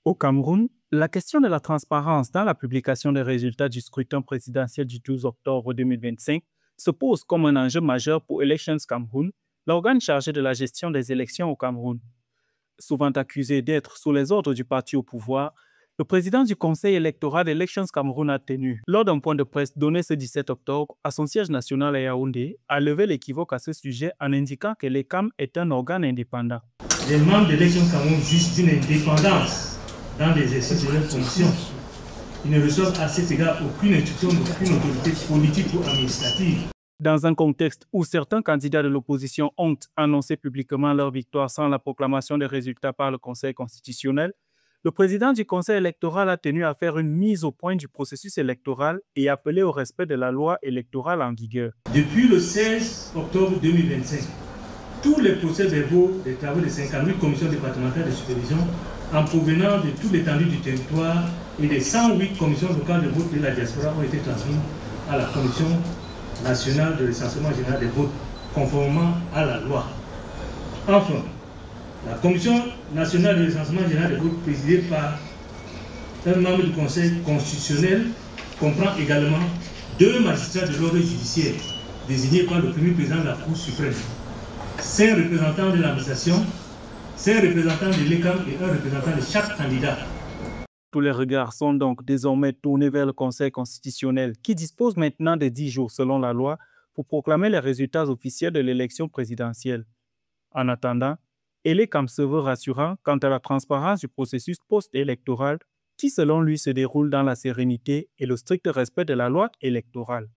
Au Cameroun, la question de la transparence dans la publication des résultats du scrutin présidentiel du 12 octobre 2025 se pose comme un enjeu majeur pour Elections Cameroun, l'organe chargé de la gestion des élections au Cameroun. Souvent accusé d'être sous les ordres du parti au pouvoir, le président du conseil électoral d'Elections Cameroun a tenu, lors d'un point de presse donné ce 17 octobre à son siège national à Yaoundé, à lever l'équivoque à ce sujet en indiquant que l'ECAM est un organe indépendant. Les membres de l'Élection Cameroun jouissent d'une indépendance dans l'exercice de leurs fonctions. Ils ne reçoivent à cet égard aucune instruction d'aucune autorité politique ou administrative. Dans un contexte où certains candidats de l'opposition ont annoncé publiquement leur victoire sans la proclamation des résultats par le Conseil constitutionnel, le président du Conseil électoral a tenu à faire une mise au point du processus électoral et appelé au respect de la loi électorale en vigueur. Depuis le 16 octobre 2025, tous les procès-verbaux des travaux des 58 commissions départementales de supervision en provenance de toute l'étendue du territoire et des 108 commissions locales de vote de la diaspora ont été transmis à la Commission nationale de recensement général des votes, conformément à la loi. Enfin, la Commission nationale de recensement général des votes, présidée par un membre du Conseil constitutionnel, comprend également 2 magistrats de l'ordre judiciaire, désignés par le premier président de la Cour suprême, 5 représentants de l'administration, 5 représentants de l'ECAM et un représentant de chaque candidat. Tous les regards sont donc désormais tournés vers le Conseil constitutionnel qui dispose maintenant de 10 jours selon la loi pour proclamer les résultats officiels de l'élection présidentielle. En attendant, l'ECAM se veut rassurant quant à la transparence du processus post-électoral qui selon lui se déroule dans la sérénité et le strict respect de la loi électorale.